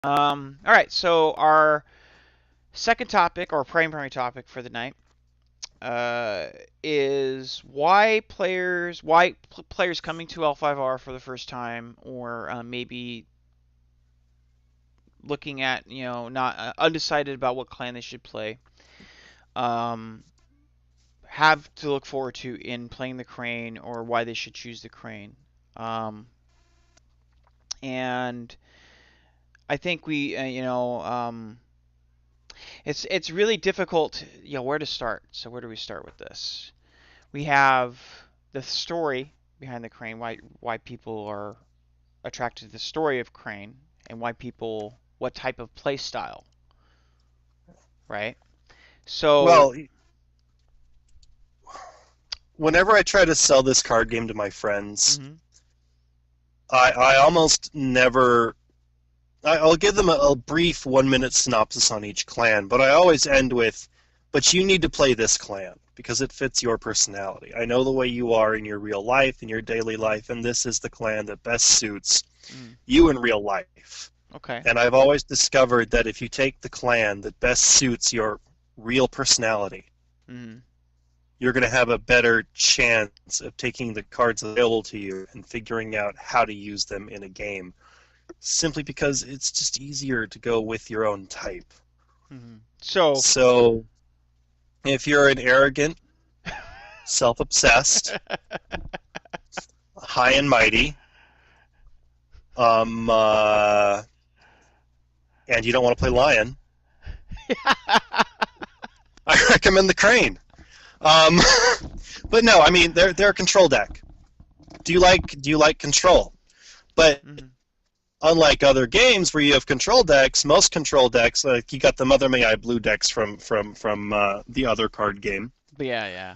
All right, so our second topic, or primary topic for the night, uh, is why players coming to L5R for the first time, or maybe looking at, not undecided about what clan they should play, um, have to look forward to in playing the Crane, or why they should choose the Crane. Um, and I think it's really difficult, where to start. So where do we start with this? We have the story behind the Crane, why people are attracted to the story of Crane, and what type of play style, right? So, Well, whenever I try to sell this card game to my friends, mhm, I almost never. I'll give them a brief 1 minute synopsis on each clan, but I always end with, but you need to play this clan because it fits your personality. I know the way you are in your real life, in your daily life, and this is the clan that best suits mm, you in real life. okay, And I've always discovered that if you take the clan that best suits your real personality, mm, you're going to have a better chance of taking the cards available to you and figuring out how to use them in a game. Simply because it's just easier to go with your own type. so, So, if you're an arrogant, self obsessed, high and mighty, um, uh, and you don't want to play Lion, I recommend the Crane. Um, but no, I mean they're a control deck. Do you like control? But mhm, unlike other games where you have control decks, most control decks, like you got the Mother May I Blue decks from the other card game. but yeah, yeah,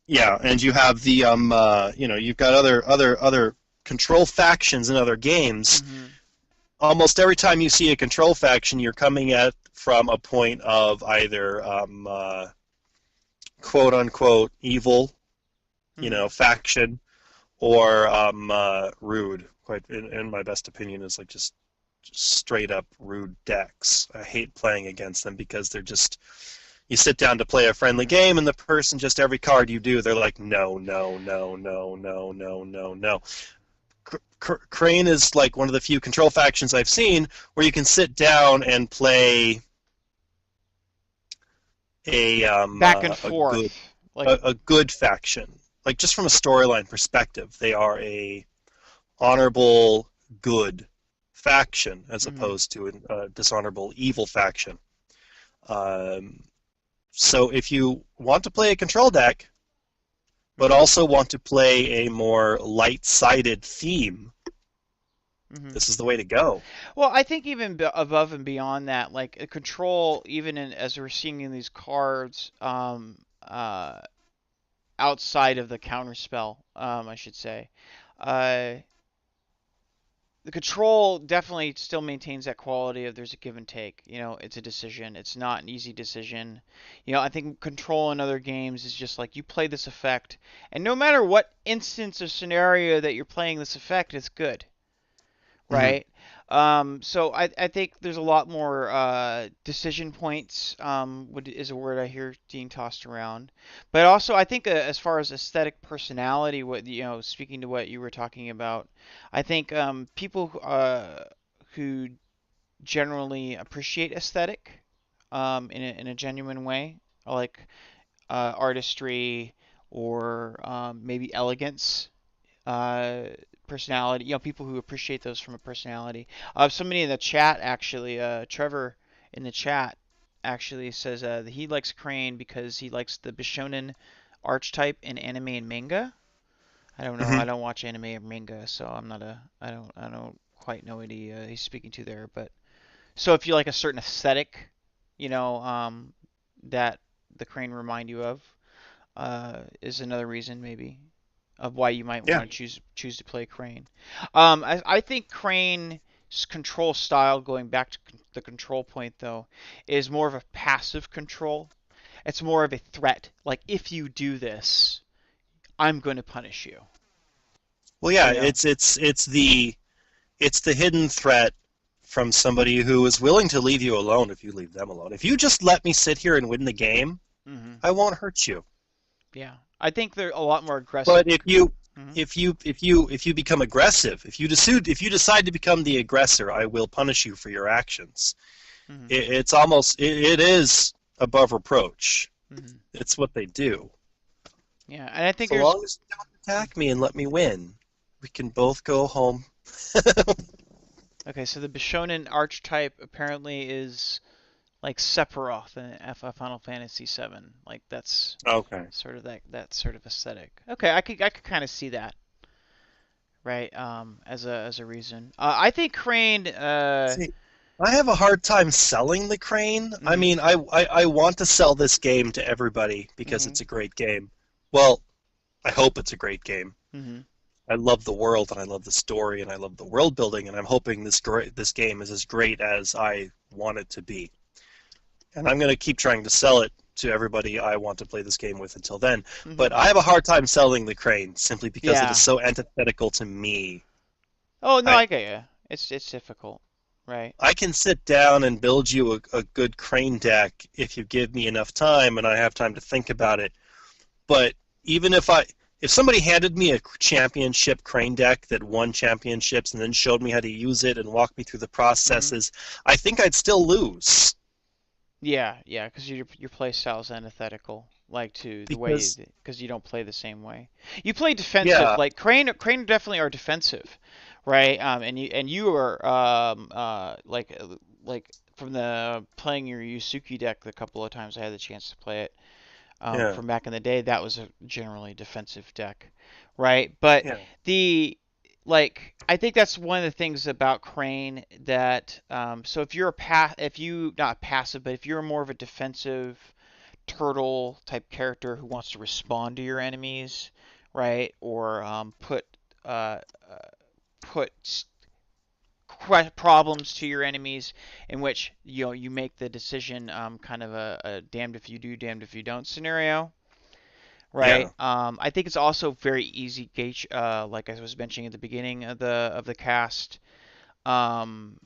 Yeah, and you have you've got other control factions in other games. mhm, Almost every time you see a control faction, you're coming at from a point of either quote unquote evil, mhm, faction, or rude. Quite in my best opinion is like just straight up rude decks. I hate playing against them because they're just you sit down to play a friendly game and the person just every card you do they're like no no no no no no no no. Crane is like one of the few control factions I've seen where you can sit down and play back and a good forth, like, a good faction. Like just from a storyline perspective, they are a honorable good faction as mhm, opposed to a dishonorable evil faction. Um, so if you want to play a control deck, but mhm, also want to play a more light-sided theme, mhm. this is the way to go. Well, I think even above and beyond that, like control, even as we're seeing in these cards, outside of the counterspell, I should say, uh, the control definitely still maintains that quality of there's a give and take. It's a decision. It's not an easy decision. I think control in other games is just like you play this effect, and no matter what instance or scenario that you're playing this effect, it's good, Mm-hmm. right? So I think there's a lot more decision points, is a word I hear being tossed around. But also, I think as far as aesthetic personality, speaking to what you were talking about, I think people who generally appreciate aesthetic in a genuine way, like artistry or maybe elegance, uh, personality. People who appreciate those from a personality. Somebody in the chat actually, Trevor in the chat actually says that he likes Crane because he likes the Bishonen archetype in anime and manga. I don't know. Mm-hmm. I don't watch anime or manga, so I'm not a. I don't quite know what he's speaking to there. But so if you like a certain aesthetic, that the Crane remind you of, is another reason maybe of why you might Yeah. want to choose to play Crane. I think Crane's control style, going back to the control point though, is more of a passive control. It's more of a threat. Like if you do this, I'm going to punish you. Well, yeah, You know. it's the hidden threat from somebody who is willing to leave you alone if you leave them alone. If you just let me sit here and win the game, Hmm. I won't hurt you. Yeah, I think they're a lot more aggressive. But if you Hmm. if you become aggressive, if you decide to become the aggressor, I will punish you for your actions. Hmm. It is above reproach. Hmm. It's what they do. Yeah, and I think So there's long as you don't attack me and let me win, we can both go home. okay. So the Bishonen archetype apparently is like Sephiroth in Final Fantasy VII. Like that's Okay. sort of that sort of aesthetic. Okay, I could kind of see that, right? As a reason. I think Crane. See, I have a hard time selling the crane. I Mhm. mean, I want to sell this game to everybody because Mhm. it's a great game. Well, I hope it's a great game. Mhm. I love the world and I love the story and I love the world building and I'm hoping this game is as great as I want it to be. And I'm going to keep trying to sell it to everybody I want to play this game with until then. But Mhm. I have a hard time selling the crane simply because it is Yeah. so antithetical to me. Oh no, I I get you. It's difficult, right? I can sit down and build you a good crane deck if you give me enough time and I have time to think about it. But even if somebody handed me a championship crane deck that won championships and then showed me how to use it and walked me through the Mhm. processes, I think I'd still lose Yeah, yeah, because your play style is antithetical, like to the way because because you don't play the same way. You play defensive, yeah, like Crane definitely are defensive, right? And you are like from the playing your Yusuke deck the couple of times I had the chance to play it yeah, from back in the day, that was a generally defensive deck, right? But yeah, the I think that's one of the things about Crane that so if you not passive, but if you're more of a defensive turtle type character who wants to respond to your enemies, right, or uh, uh, put problems to your enemies in which you make the decision kind of a damned if you do, damned if you don't scenario, right? yeah, I think it's also very easy gauge, like I was mentioning at the beginning of the cast, um,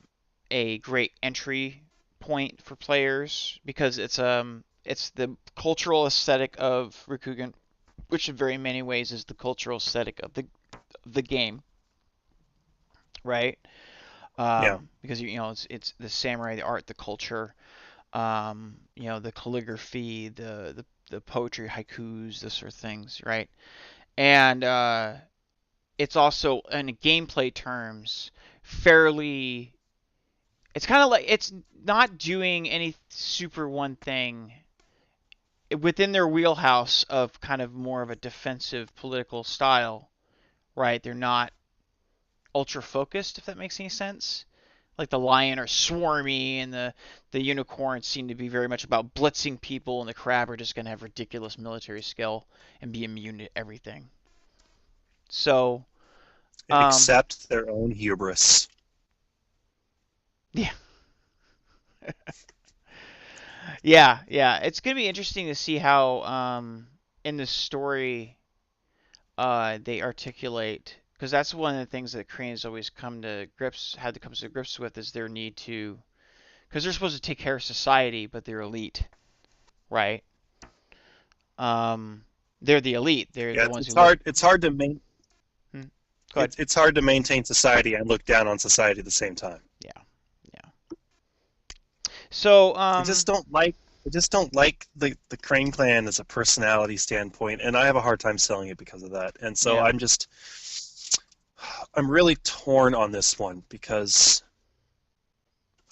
a great entry point for players because it's the cultural aesthetic of Rikugan, which in very many ways is the cultural aesthetic of the game, right? yeah, Because it's the samurai, the art, the culture, the calligraphy, the poetry, haikus, those sort of things, right? And it's also in gameplay terms fairly. It's kind of like it's not doing any super one thing within their wheelhouse of kind of more of a defensive political style, right? They're not ultra focused, if that makes any sense. Like the lion are swarmy, and the unicorns seem to be very much about blitzing people, and the crab are just going to have ridiculous military skill and be immune to everything. So, um, accept their own hubris. yeah, yeah. It's gonna be interesting to see how in the story they articulate because that's one of the things that Koreans always had to come to grips with is their need to because they're supposed to take care of society, but they're elite, right? Um, they're the elite. They're Yeah, the ones who it's look. hard. It's hard to main. Hmm, go ahead. It's hard to maintain society and look down on society at the same time. Yeah, yeah. So I just don't like. I just don't like the Crane Clan as a personality standpoint, and I have a hard time selling it because of that. And so yeah. I'm really torn on this one because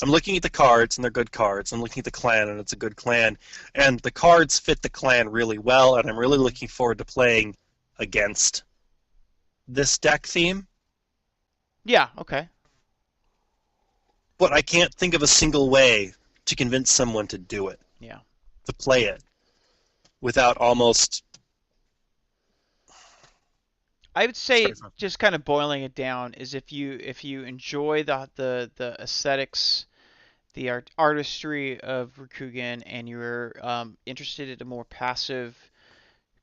I'm looking at the cards and they're good cards. I'm looking at the clan and it's a good clan, and the cards fit the clan really well, and I'm really Hmm. looking forward to playing against this deck theme. Yeah. Okay. But I can't think of a single way to convince someone to do it, Yeah. to play it, without almost. I would say Sorry. just kind of boiling it down is if you enjoy the aesthetics, the artistry of Rikugan, and you're interested in a more passive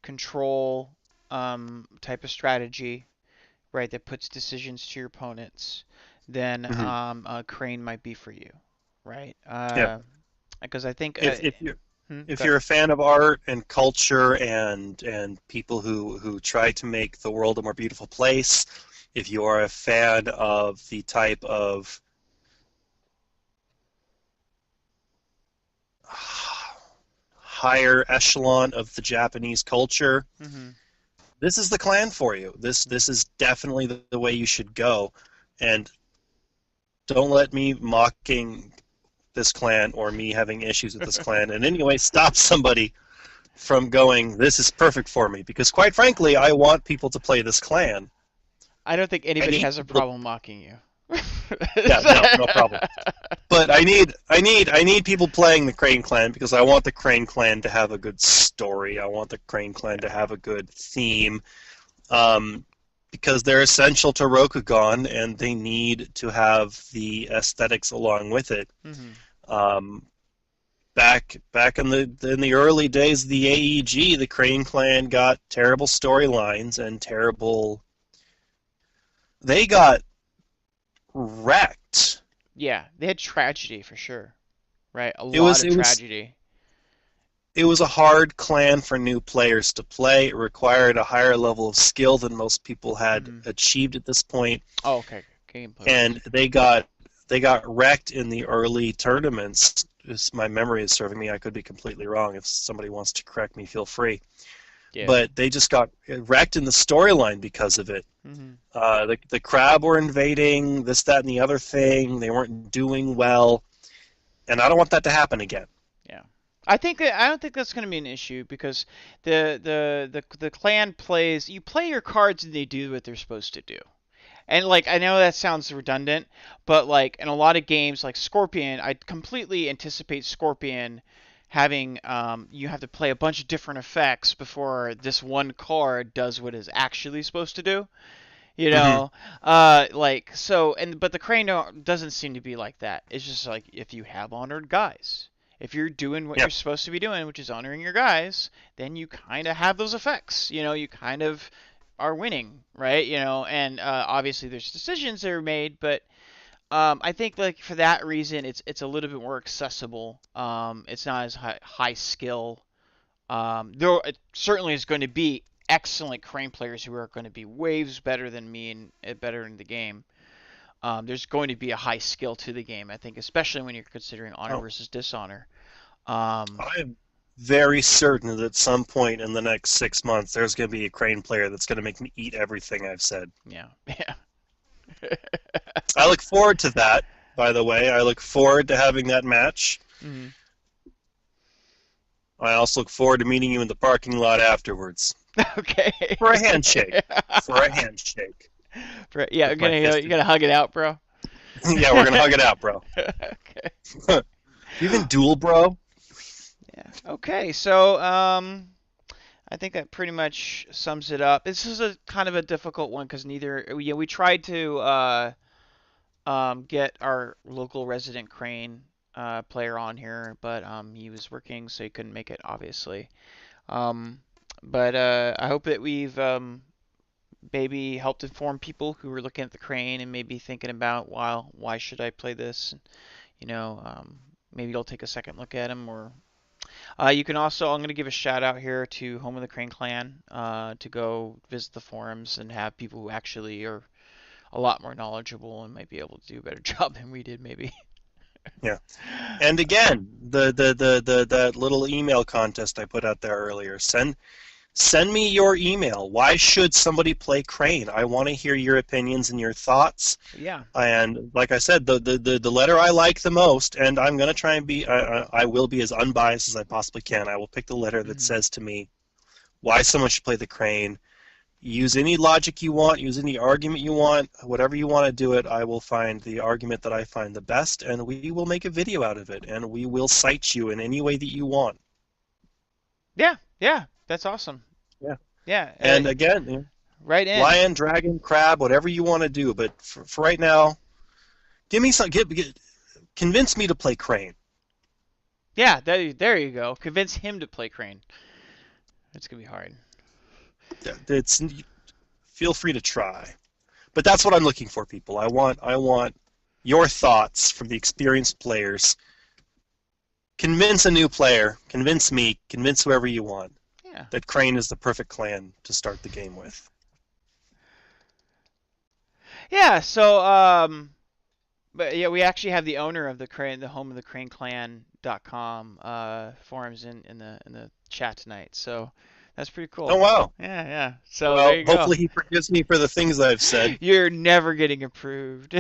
control type of strategy, right, that puts decisions to your opponents, then Hmm. a crane might be for you, right? Yeah. Because I think If you if go ahead. you're a fan of art and culture and people who try to make the world a more beautiful place, if you are a fan of the type of higher echelon of the Japanese culture, Hmm. this is the clan for you. This is definitely the way you should go. And don't let me mocking this clan or me having issues with this clan in any way stop somebody from going, this is perfect for me. Because quite frankly, I want people to play this clan. I don't think I anybody need has a people to, problem mocking you. yeah, no problem. But I need people playing the Crane Clan because I want the Crane Clan to have a good story. I want the Crane Clan to Yeah. have a good theme. Um, because they're essential to Rokugan and they need to have the aesthetics along with it. Hmm. Um, back in the early days of the AEG, the Crane Clan got terrible storylines and terrible. They got wrecked. Yeah, they had tragedy for sure, right? A It lot was of it was tragedy. it was a hard clan for new players to play. It required a higher level of skill than most people had Hmm. achieved at this point, Oh, okay. Gameplay wise. and they got wrecked in the early tournaments. If my memory is serving me, I could be completely wrong. If somebody wants to correct me, feel free. Yeah. But they just got wrecked in the storyline because of it. Hmm. The crab were invading this, that, and the other thing. They weren't doing well, and I don't want that to happen again. Yeah. I don't think that's going to be an issue because the clan plays you play your cards and they do what they're supposed to do. And like I know that sounds redundant, but like in a lot of games like Scorpion, I completely anticipate Scorpion having you have to play a bunch of different effects before this one card does what it's actually supposed to do. You Hmm. know, like so, and but the crane doesn't seem to be like that. It's just like if you have honored guys, if you're doing what Yeah, you're supposed to be doing, which is honoring your guys, then you kind of have those effects. You know, you kind of are winning, right? You know, and obviously there's decisions that are made, but I think like for that reason, it's a little bit more accessible. It's not as high skill. There it certainly is going to be excellent crane players who are going to be waves better than me and better in the game. There's going to be a high skill to the game, I think, especially when you're considering honor oh, versus dishonor. Um, I am very certain that at some point in the next 6 months, there's going to be a Crane player that's going to make me eat everything I've said. yeah, yeah. I look forward to that, by the way. I look forward to having that match. Mhm. I also look forward to meeting you in the parking lot afterwards Okay. for a handshake. For a handshake Yeah, with my you fisted. gonna hug it out, bro. Yeah, we're going to hug it out, bro. Okay. Do you even duel, bro? Yeah. Okay. So, I think that pretty much sums it up. This is a kind of a difficult one because we tried to get our local resident crane player on here, but he was working, so he couldn't make it, obviously. Um, but I hope that we've maybe helped inform people who are looking at the crane and maybe thinking about, well, why should I play this? You know, maybe you'll take a second look at them, or you can also, I'm going to give a shout out here to Home of the Crane Clan to go visit the forums and have people who actually are a lot more knowledgeable and might be able to do a better job than we did, maybe. Yeah. And again, the that little email contest I put out there earlier. Send me your email. Why should somebody play Crane? I want to hear your opinions and your thoughts. Yeah. And like I said, the letter I like the most, and I'm going to try and be, I will be as unbiased as I possibly can. I will pick the letter that Hmm. says to me why someone should play the Crane. Use any logic you want, use any argument you want, whatever you want to do it. I will find the argument that I find the best, and we will make a video out of it, and we will cite you in any way that you want. Yeah. Yeah. That's awesome. Yeah. Yeah. And again, you know, Right in. lion, dragon, crab, whatever you want to do. But for right now, give me some. Convince me to play Crane. Yeah. There you go. Convince him to play Crane. It's gonna be hard. It's feel free to try. But that's what I'm looking for, people. I want your thoughts from the experienced players. Convince a new player, convince me, convince whoever you want Yeah. that Crane is the perfect clan to start the game with. Yeah. So but yeah, we actually have the owner of the Crane, the home of the Crane Clan.com forums in the chat tonight. So that's pretty Oh cool. wow. Yeah, yeah. So there Well, you go. hopefully he forgives me for the things I've said. You're never getting approved.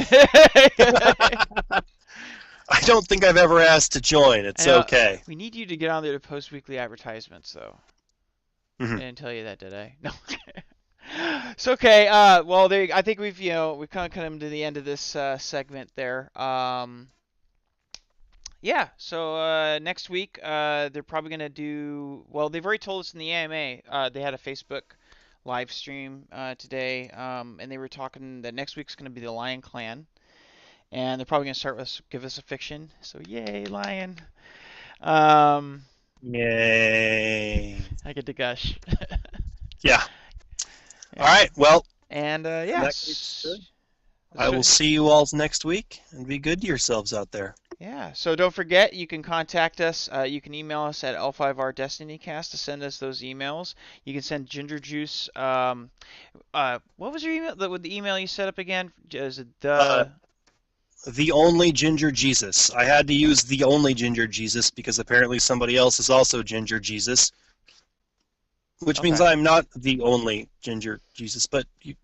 I don't think I've ever asked to join. I It's know okay. we need you to get on there to post weekly advertisements, though. I Mhm. didn't tell you that, did I? No. It's okay. Well, I think we've kind of come to the end of this segment there. Yeah. So next week, they're probably gonna do. Well, they've already told us in the AMA. They had a Facebook live stream today, and they were talking that next week's gonna be the Lion Clan, and they're probably gonna start with give us a fiction. So yay, Lion. Um, Yay. I get to gush. Yeah. All Yeah. right. Well, And in that case, yes. good. I will see you all next week and be good to yourselves out there. Yeah, so don't forget, you can contact us. You can email us at L5RDestiny Cast to send us those emails. You can send Ginger Juice. What was your email? The email you set up again? Is it Uh, the? the only Ginger Jesus. I had to use the only Ginger Jesus because apparently somebody else is also Ginger Jesus, which means Okay. I'm not the only Ginger Jesus, but you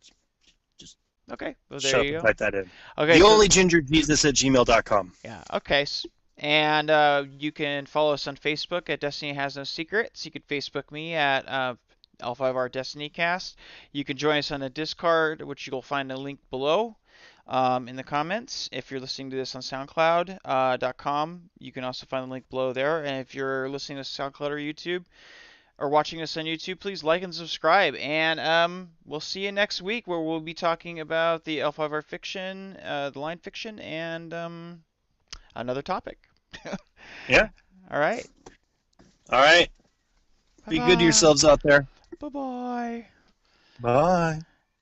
just Okay. Well, there shut up you and go. type that in. Okay. The So only Ginger Jesus at gmail.com. yeah. Okay. And you can follow us on Facebook at Destiny Has No Secrets. You can Facebook me at L5R Destiny Cast. You can join us on the Discord, which you'll find a link below in the comments. If you're listening to this on SoundCloud.com, you can also find the link below there. And if you're listening to SoundCloud or YouTube or watching us on YouTube, please like and subscribe. And we'll see you next week where we'll be talking about the L5R fiction, the line fiction, and another topic. Yeah. All right. All right. Bye Be good to bye. yourselves out there. Bye bye. Bye.